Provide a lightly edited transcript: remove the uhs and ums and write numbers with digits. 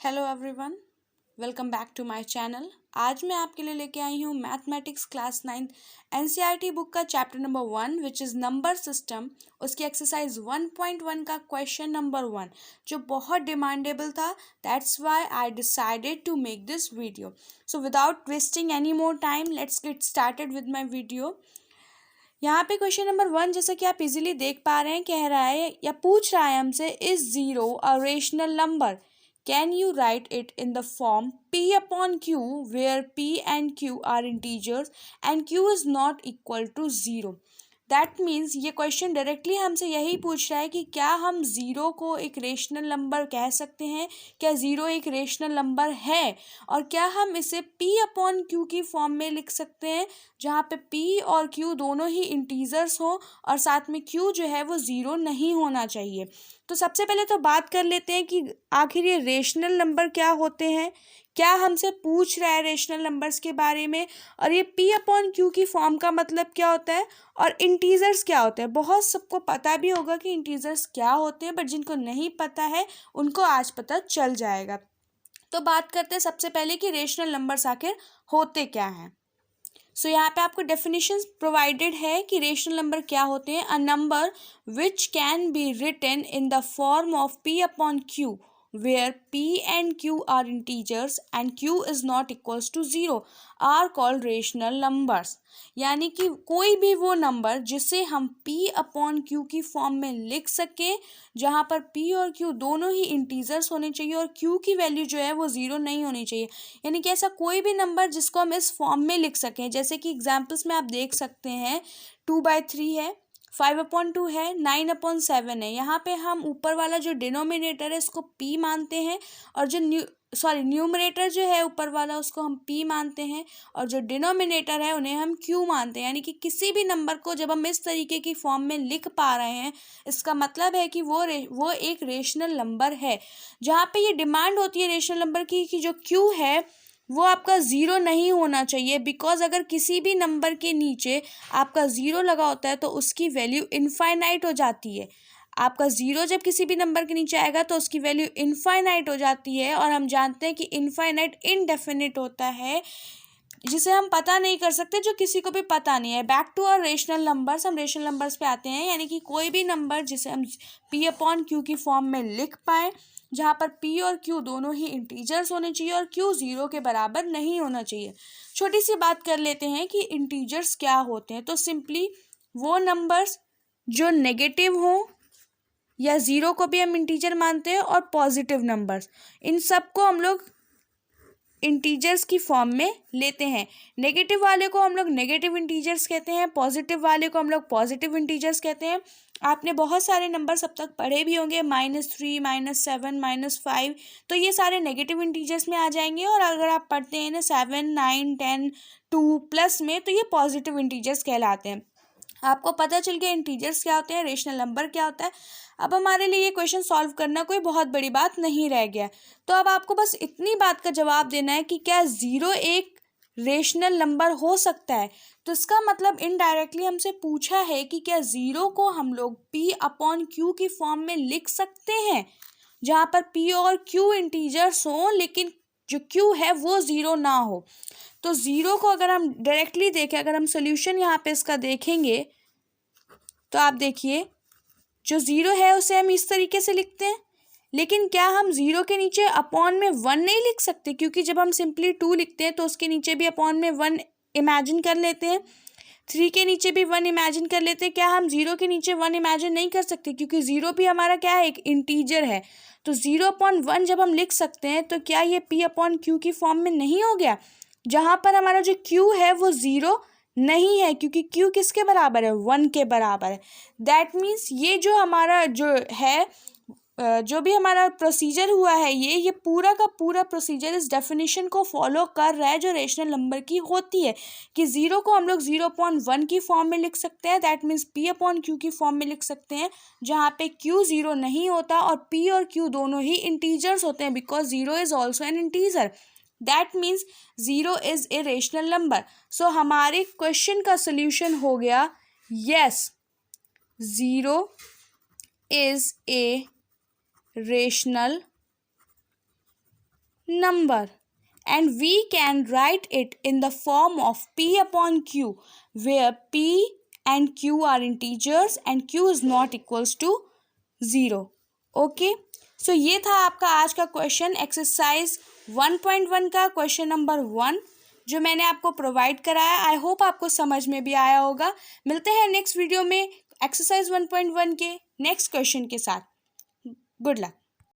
Hello everyone, welcome back to my channel. आज मैं आपके लिए लेके आई हूँ मैथमेटिक्स क्लास 9 एनसीईआरटी बुक का chapter number 1 which is number system. उसकी एक्सरसाइज 1.1 का क्वेश्चन नंबर 1 जो बहुत डिमांडेबल था। That's why I decided to make this video. So without wasting any more time let's get started with my video. यहाँ पे question number 1 जैसा कि आप इजीली देख पा रहे हैं, कह रहा है या पूछ रहा है हमसे, is zero a rational number? Can you write it in the form P upon Q where P and Q are integers and Q is not equal to 0? That means ये क्वेश्चन डायरेक्टली हमसे यही पूछ रहा है कि क्या हम zero को एक रेशनल नंबर कह सकते हैं, क्या ज़ीरो एक रेशनल नंबर है, और क्या हम इसे P अपॉन Q की फॉर्म में लिख सकते हैं जहाँ पे P और Q दोनों ही इंटीजर्स हो और साथ में Q जो है वो ज़ीरो नहीं होना चाहिए। तो सबसे पहले तो बात कर लेते हैं कि आखिर ये रेशनल नंबर क्या होते हैं, क्या हमसे पूछ रहा है रेशनल नंबर्स के बारे में, और ये P अपॉन Q की फॉर्म का मतलब क्या होता है, और इंटीजर्स क्या होते हैं। बहुत सबको पता भी होगा कि इंटीजर्स क्या होते हैं, बट जिनको नहीं पता है उनको आज पता चल जाएगा। तो बात करते हैं सबसे पहले कि रेशनल नंबर्स आखिर होते क्या हैं। सो यहाँ पे आपको डेफिनेशंस प्रोवाइडेड है कि रेशनल नंबर क्या होते हैं। A number which can be written in the form of P upon Q where P and Q are integers and Q is not equals to 0 are called rational numbers। यानी कि कोई भी वो number जिसे हम P अपॉन Q की form में लिख सकें जहाँ पर P और Q दोनों ही इंटीजर्स होने चाहिए और Q की वैल्यू जो है वो 0 नहीं होनी चाहिए। यानी कि ऐसा कोई भी नंबर जिसको हम इस फॉर्म में लिख सकें, जैसे कि एग्जाम्पल्स में आप देख सकते हैं 2/3 है, 5/2 है, 9/7 है। यहाँ पे हम ऊपर वाला जो डिनोमिनेटर है इसको P मानते हैं और जो न्यूमरेटर जो है ऊपर वाला उसको हम P मानते हैं और जो डिनोमिनेटर है उन्हें हम Q मानते हैं। यानी कि किसी भी नंबर को जब हम इस तरीके की फॉर्म में लिख पा रहे हैं इसका मतलब है कि वो एक रेशनल नंबर है। जहाँ पे ये डिमांड होती है रेशनल नंबर की कि जो Q है वो आपका ज़ीरो नहीं होना चाहिए, बिकॉज अगर किसी भी नंबर के नीचे आपका ज़ीरो लगा होता है तो उसकी वैल्यू इनफाइनाइट हो जाती है। आपका ज़ीरो जब किसी भी नंबर के नीचे आएगा तो उसकी वैल्यू इनफाइनाइट हो जाती है, और हम जानते हैं कि इनफाइनाइट इनडेफिनिट होता है जिसे हम पता नहीं कर सकते, जो किसी को भी पता नहीं है। Back to our rational numbers, हम रेशनल नंबर्स पे आते हैं। यानी कि कोई भी नंबर जिसे हम P अपॉन Q की फॉर्म में लिख पाएँ जहाँ पर P और Q दोनों ही इंटीजर्स होने चाहिए और Q 0 के बराबर नहीं होना चाहिए। छोटी सी बात कर लेते हैं कि इंटीजर्स क्या होते हैं। तो सिंपली वो नंबर्स जो नेगेटिव हों या ज़ीरो को भी हम इंटीजर मानते हैं, और पॉजिटिव नंबर्स, इन सब को हम लोग इंटीजर्स की फॉर्म में लेते हैं। नेगेटिव वाले को हम लोग नेगेटिव इंटीजर्स कहते हैं, पॉजिटिव वाले को हम लोग पॉजिटिव इंटीजर्स कहते हैं। आपने बहुत सारे नंबर्स अब तक पढ़े भी होंगे, -3, -7, -5, तो ये सारे नेगेटिव इंटीजर्स में आ जाएंगे। और अगर आप पढ़ते हैं ना 7, 9, 10, 2 प्लस में, तो ये पॉजिटिव इंटीजर्स कहलाते हैं। आपको पता चल गया इंटीजर्स क्या होते हैं, रेशनल नंबर क्या होता है। अब हमारे लिए ये क्वेश्चन सॉल्व करना कोई बहुत बड़ी बात नहीं रह गया। तो अब आपको बस इतनी बात का जवाब देना है कि क्या ज़ीरो एक रेशनल नंबर हो सकता है। तो इसका मतलब इनडायरेक्टली हमसे पूछा है कि क्या ज़ीरो को हम लोग P अपॉन Q की फॉर्म में लिख सकते हैं जहाँ पर P और Q इंटीजर्स हों लेकिन जो Q है वो ज़ीरो ना हो। तो ज़ीरो को अगर हम डायरेक्टली देखें, अगर हम सोल्यूशन यहाँ पे इसका देखेंगे तो आप देखिए जो ज़ीरो है उसे हम इस तरीके से लिखते हैं, लेकिन क्या हम ज़ीरो के नीचे अपॉन में 1 नहीं लिख सकते? क्योंकि जब हम सिंपली 2 लिखते हैं तो उसके नीचे भी अपॉन में 1 इमेजिन कर लेते हैं, 3 के नीचे भी 1 इमेजिन कर लेते हैं। क्या हम ज़ीरो के नीचे 1 इमेजिन नहीं कर सकते? क्योंकि ज़ीरो भी हमारा क्या है, एक इंटीजर है। तो 0/1 जब हम लिख सकते हैं तो क्या ये P अपॉन Q की फॉर्म में नहीं हो गया, जहाँ पर हमारा जो Q है वो ज़ीरो नहीं है, क्योंकि Q किसके बराबर है, 1 के बराबर है। दैट मीन्स ये जो हमारा जो है जो भी हमारा प्रोसीजर हुआ है ये पूरा का पूरा प्रोसीजर इस डेफिनेशन को फॉलो कर रहा है जो रेशनल नंबर की होती है कि ज़ीरो को हम लोग 0/1 की फॉर्म में लिख सकते हैं। That means P upon Q की फॉर्म में लिख सकते हैं जहाँ पे Q 0 नहीं होता और P और Q दोनों ही इंटीजर्स होते हैं, because 0 is also an integer. That means 0 is a rational number. So हमारे क्वेश्चन का सोल्यूशन हो गया yes, 0 is a rational number, and we can write it in the form of P upon Q, where P and Q are integers and Q is not equals to 0. Okay, सो ये था आपका आज का question, exercise 1.1 का question number 1 जो मैंने आपको provide कराया. आई होप आपको समझ में भी आया होगा. मिलते हैं नेक्स्ट वीडियो में एक्सरसाइज 1.1 के नेक्स्ट क्वेश्चन के साथ. Good luck.